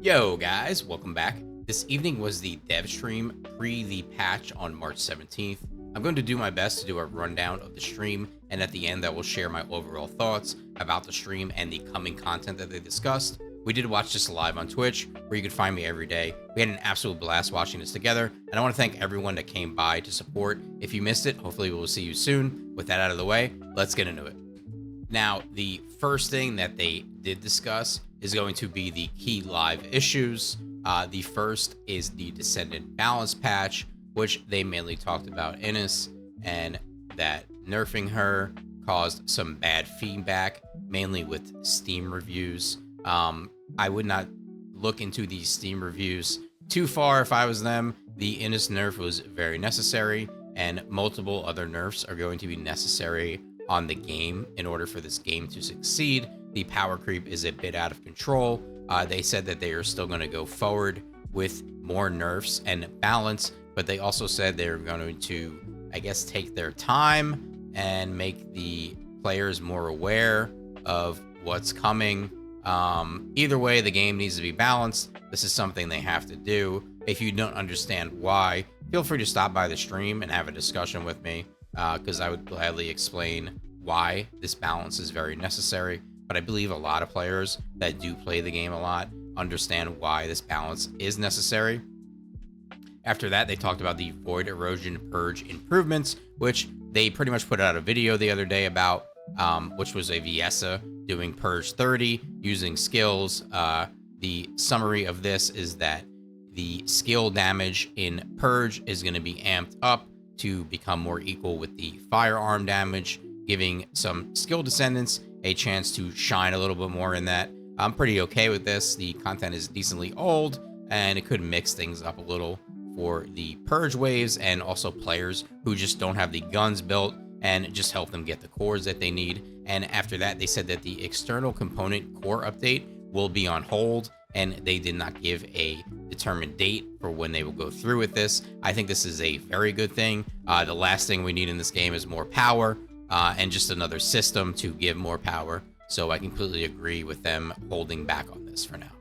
Yo guys, welcome back. This evening was the dev stream pre the patch on March 17th. I'm going to do my best to do a rundown of the stream, and at the end I will share my overall thoughts about the stream and the coming content that they discussed. We did watch this live on Twitch, where you can find me every day. We had an absolute blast watching this together, and I want to thank everyone that came by to support. If you missed it, hopefully we will see you soon. With that out of the way, let's get into it. Now, the first thing that they did discuss is going to be the key live issues. The first is the Descendant balance patch, which they mainly talked about Innis and that nerfing her caused some bad feedback, mainly with Steam reviews. I would not look into these Steam reviews too far if I was them. The Innis nerf was very necessary, and multiple other nerfs are going to be necessary on the game in order for this game to succeed. The power creep is a bit out of control. They said that they are still going to go forward with more nerfs and balance, but they also said they're going to, I guess, take their time and make the players more aware of what's coming. Either way, the game needs to be balanced. This is something they have to do. If you don't understand why, feel free to stop by the stream and have a discussion with me, because I would gladly explain why this balance is very necessary. But I believe a lot of players that do play the game a lot understand why this balance is necessary. After that, they talked about the Void Erosion Purge improvements, which they pretty much put out a video the other day about, which was a Viessa doing Purge 30 using skills. The summary of this is that the skill damage in Purge is going to be amped up to become more equal with the firearm damage, giving some skill descendants a chance to shine a little bit more in that. I'm pretty okay with this. The content is decently old, and it could mix things up a little for the Purge waves and also players who just don't have the guns built, and just help them get the cores that they need. And after that, they said that the external component core update will be on hold, and they did not give a determined date for when they will go through with this. I think this is a very good thing. The last thing we need in this game is more power, and just another system to give more power. So I completely agree with them holding back on this for now.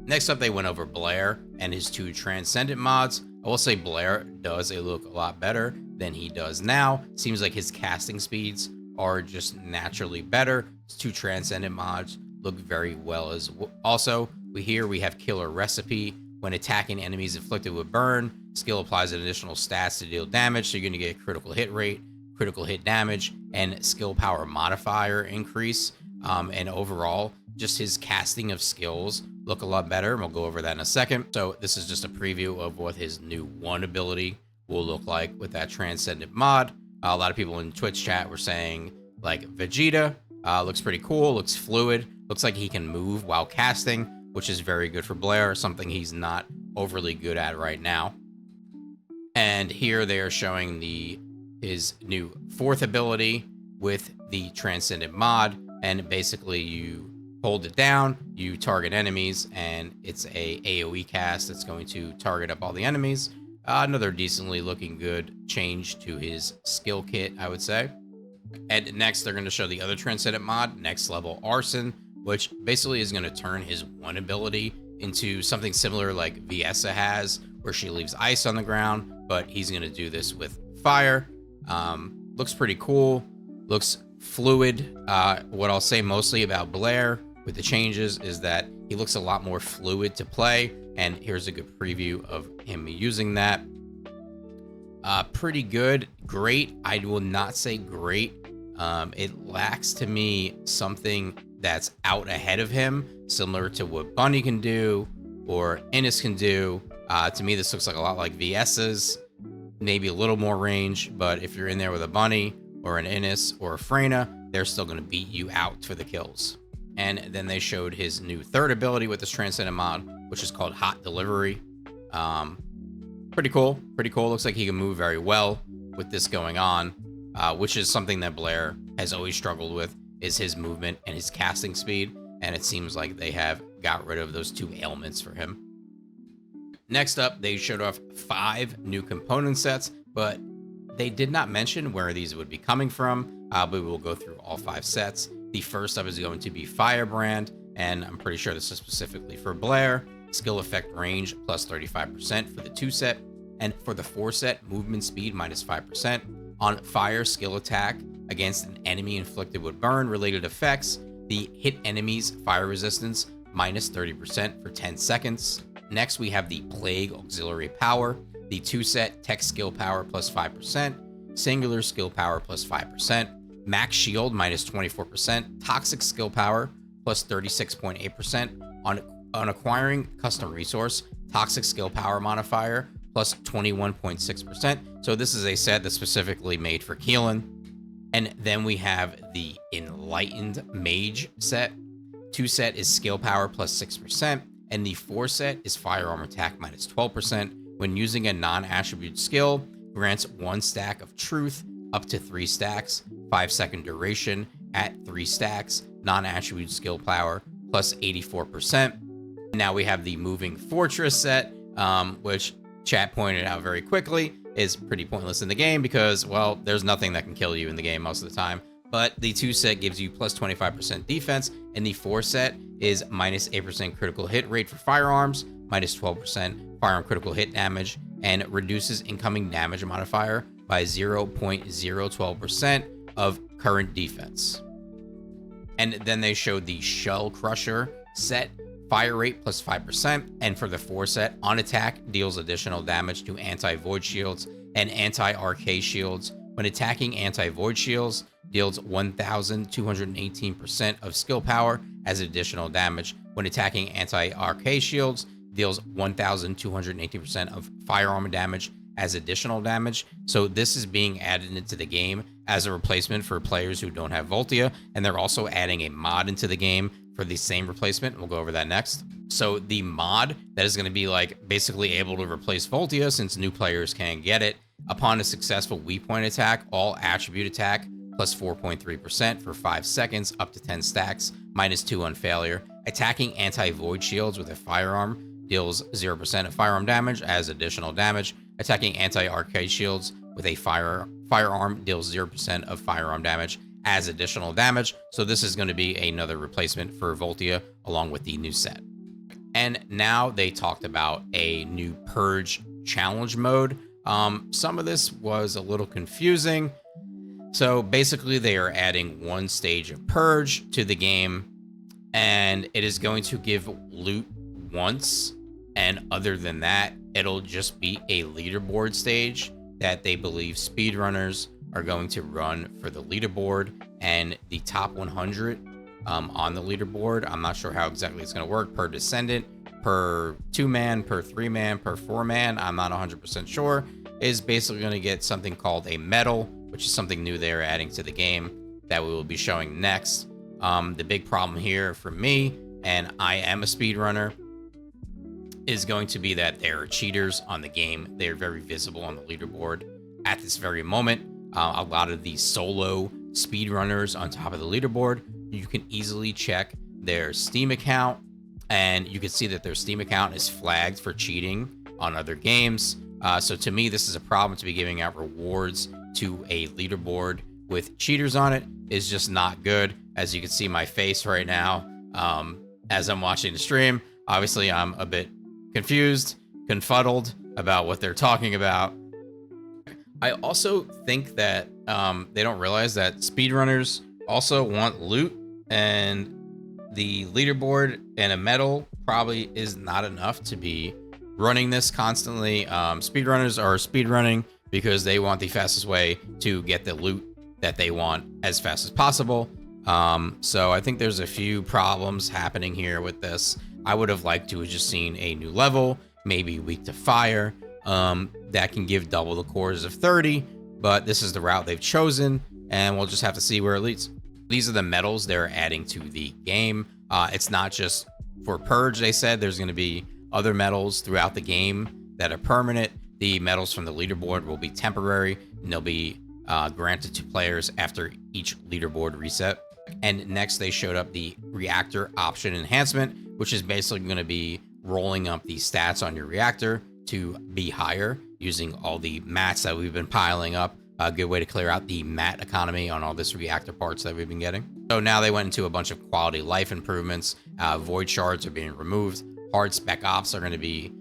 Next up, they went over Blair and his two Transcendent mods. I will say Blair does look a lot better than he does now. Seems like his casting speeds are just naturally better. His two Transcendent mods look very well as well. Also, we have Killer Recipe. When attacking enemies inflicted with burn, skill applies additional stats to deal damage, so you're going to get critical hit rate, critical hit damage, and skill power modifier increase. And overall, just his casting of skills look a lot better, and we'll go over that in a second. So this is just a preview of what his new one ability will look like with that Transcendent mod. A lot of people in Twitch chat were saying, like, Vegeta looks pretty cool, looks fluid, looks like he can move while casting, which is very good for Blair, something he's not overly good at right now. And here they are showing his new fourth ability with the Transcendent mod, and basically you hold it down, you target enemies, and it's a AoE cast that's going to target up all the enemies. Another decently looking good change to his skill kit, I would say. And next, they're going to show the other Transcendent mod, Next Level Arson, which basically is going to turn his one ability into something similar like Viessa has, where she leaves ice on the ground, but he's going to do this with fire. Looks pretty cool, looks fluid. What I'll say mostly about Blair with the changes is that he looks a lot more fluid to play, and here's a good preview of him using that. Pretty good. Great, I will not say great. It lacks to me something that's out ahead of him, similar to what Bunny can do or Innis can do. To me, this looks like a lot like Viessa's, maybe a little more range, but if you're in there with a Bunny or an Innis or a Freyna, they're still going to beat you out for the kills. And then they showed his new third ability with this Transcendent mod, which is called Hot Delivery. Pretty cool. Looks like he can move very well with this going on, which is something that Blair has always struggled with, is his movement and his casting speed. And it seems like they have got rid of those two ailments for him. Next up, they showed off 5 new component sets, but they did not mention where these would be coming from, but we will go through all 5 sets. The first up is going to be Firebrand, and I'm pretty sure this is specifically for Blair. skill effect range plus 35% for the 2 set, and for the 4 set, movement speed minus 5%. On fire skill attack against an enemy inflicted with burn related effects, the hit enemy's fire resistance minus 30% for 10 seconds. Next, we have the Plague Auxiliary Power, the 2 set tech skill power plus 5%, singular skill power plus 5%, max shield minus 24%, toxic skill power plus 36.8%. On acquiring custom resource, toxic skill power modifier plus 21.6%. So this is a set that's specifically made for Keelan. And then we have the Enlightened Mage set. 2 set is skill power plus 6%, and the 4 set is firearm attack minus 12%. When using a non-attribute skill, grants 1 stack of truth up to 3 stacks, 5-second duration at 3 stacks, non-attribute skill power plus 84%. Now we have the Moving Fortress set, which chat pointed out very quickly is pretty pointless in the game because, well, there's nothing that can kill you in the game most of the time. But the 2 set gives you plus 25% defense, and the 4 set is minus 8% critical hit rate for firearms, minus 12% firearm critical hit damage, and reduces incoming damage modifier by 0.012% of current defense. And then they showed the Shell Crusher set, fire rate plus 5%, and for the 4 set, on attack deals additional damage to anti-void shields and anti-RK shields. When attacking anti-void shields, deals 1,218% of skill power as additional damage. When attacking anti-RK shields, deals 1,218% of firearm damage as additional damage. So this is being added into the game as a replacement for players who don't have Voltia, and they're also adding a mod into the game for the same replacement. We'll go over that next. So the mod that is going to be like basically able to replace Voltia, since new players can get it, upon a successful weak point attack, all attribute attack plus 4.3% for 5 seconds up to 10 stacks, minus 2 on failure. Attacking anti-void shields with a firearm deals 0% of firearm damage as additional damage. Attacking anti-RK shields with a firearm deals 0% of firearm damage as additional damage. So this is going to be another replacement for Voltia along with the new set. And now they talked about a new Purge challenge mode. Some of this was a little confusing. So basically they are adding 1 stage of Purge to the game, and it is going to give loot once. And other than that, it'll just be a leaderboard stage that they believe speedrunners are going to run for the leaderboard, and the top 100 on the leaderboard. I'm not sure how exactly it's going to work per Descendant, per 2-man, per 3-man, per 4-man. I'm not 100% sure. Is basically going to get something called a medal, which is something new they're adding to the game that we will be showing next. The big problem here for me, and I am a speedrunner, is going to be that there are cheaters on the game. They're very visible on the leaderboard at this very moment. A lot of these solo speedrunners on top of the leaderboard, you can easily check their Steam account, and you can see that their Steam account is flagged for cheating on other games. So to me, this is a problem. To be giving out rewards to a leaderboard with cheaters on it is just not good. As you can see my face right now, as I'm watching the stream, obviously I'm a bit confused, confuddled about what they're talking about. I also think that they don't realize that speedrunners also want loot, and the leaderboard and a medal probably is not enough to be running this constantly. Speedrunners are speedrunning because they want the fastest way to get the loot that they want as fast as possible. So I think there's a few problems happening here with this. I would have liked to have just seen a new level, maybe weak to fire, that can give double the cores of 30, but this is the route they've chosen, and we'll just have to see where it leads. These are the medals they're adding to the game. It's not just for Purge, they said. There's going to be other medals throughout the game that are permanent. The medals from the leaderboard will be temporary, and they'll be granted to players after each leaderboard reset. And next, they showed up the Reactor option enhancement, which is basically going to be rolling up the stats on your reactor to be higher using all the mats that we've been piling up. A good way to clear out the mat economy on all this reactor parts that we've been getting. So now they went into a bunch of quality life improvements. Void shards are being removed. Hard Spec Ops are going to be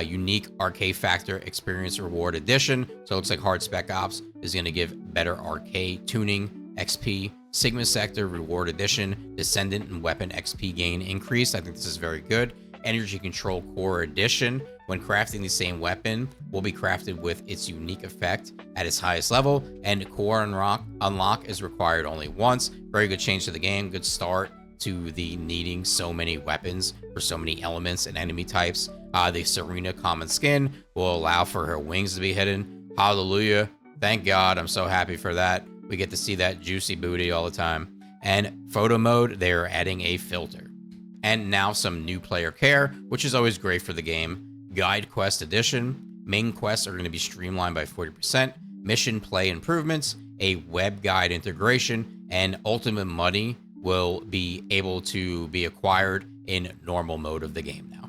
unique arcade factor experience reward edition. So it looks like Hard Spec Ops is going to give better arcade tuning XP. Sigma Sector reward edition, Descendant and weapon XP gain increase. I think this is very good. Energy Control Core edition. When crafting the same weapon, will be crafted with its unique effect at its highest level, and core unlock is required only once. Very good change to the game. Good start to the needing so many weapons for so many elements and enemy types. The Serena common skin will allow for her wings to be hidden. Hallelujah. Thank God. I'm so happy for that. We get to see that juicy booty all the time. And photo mode, they're adding a filter. And now some new player care, which is always great for the game. Guide Quest Edition. Main quests are going to be streamlined by 40%. Mission play improvements, a web guide integration, and ultimate money will be able to be acquired in normal mode of the game now.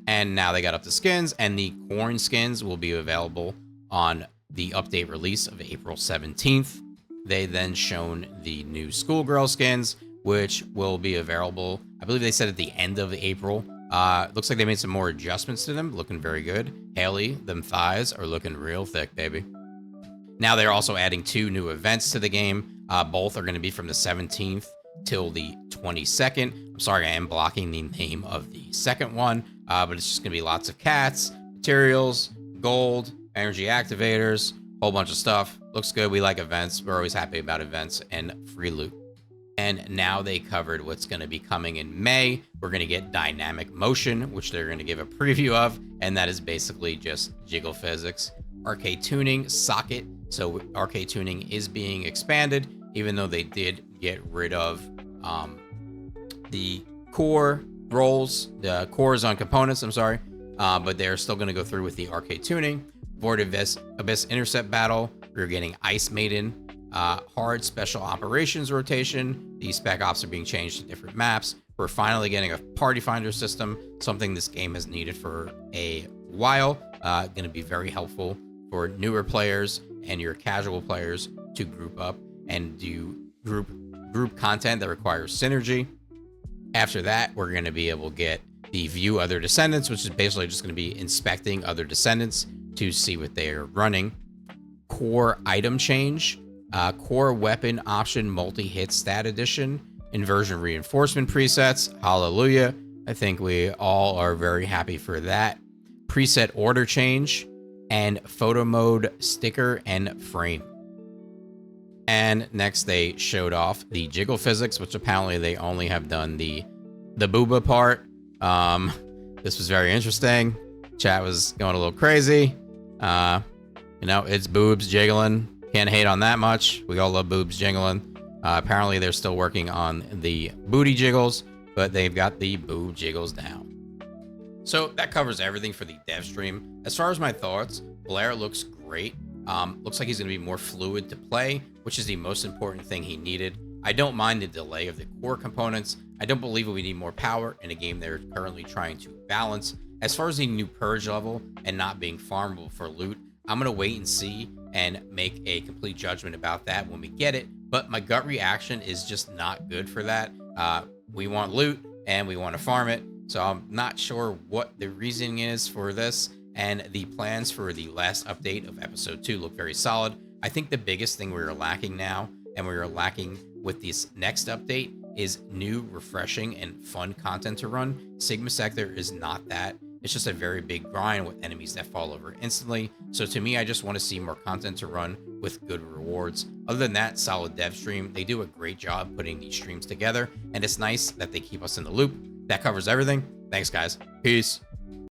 And now they got up the skins, and the corn skins will be available on the update release of April 17th. They then shown the new schoolgirl skins, which will be available, I believe they said at the end of April. Looks like they made some more adjustments to them, looking very good. Haley, them thighs are looking real thick, baby. Now they're also adding 2 new events to the game. Both are going to be from the 17th till the 22nd. I'm sorry, I am blocking the name of the second one, but it's just going to be lots of cats, materials, gold, energy activators, whole bunch of stuff. Looks good. We like events. We're always happy about events and free loot. And now they covered what's going to be coming in May. We're going to get dynamic motion, which they're going to give a preview of, and that is basically just jiggle physics. Arcade tuning, socket. So arcade tuning is being expanded, even though they did get rid of the core roles, the cores on components, I'm sorry. But they're still going to go through with the arcade tuning. Void Abyss Intercept Battle. We're getting Ice Maiden. Hard Special Operations rotation. These Spec Ops are being changed to different maps. We're finally getting a party finder system, something this game has needed for a while. Going to be very helpful for newer players and your casual players to group up and do group content that requires synergy. After that, we're going to be able to get the View Other Descendants, which is basically just going to be inspecting other descendants to see what they are running. Core item change. Core weapon option multi-hit stat edition. Inversion reinforcement presets. Hallelujah. I think we all are very happy for that. Preset order change. And photo mode sticker and frame. And next they showed off the jiggle physics, which apparently they only have done the booba part. This was very interesting. Chat was going a little crazy. You know, it's boobs jiggling. Can't hate on that much. We all love boobs jiggling. Apparently they're still working on the booty jiggles, but they've got the boob jiggles down. So that covers everything for the dev stream. As far as my thoughts, Blair looks great. Looks like he's going to be more fluid to play, which is the most important thing he needed. I don't mind the delay of the core components. I don't believe we need more power in a game they're currently trying to balance. As far as the new Purge level and not being farmable for loot, I'm going to wait and see and make a complete judgment about that when we get it. But my gut reaction is just not good for that. We want loot and we want to farm it. So I'm not sure what the reasoning is for this. And the plans for the last update of episode 2 look very solid. I think the biggest thing we are lacking now, and we are lacking with this next update, is new, refreshing, and fun content to run. Sigma Sector is not that. It's just a very big grind with enemies that fall over instantly. So to me, I just want to see more content to run with good rewards. Other than that, solid dev stream. They do a great job putting these streams together, and it's nice that they keep us in the loop. That covers everything. Thanks, guys. Peace.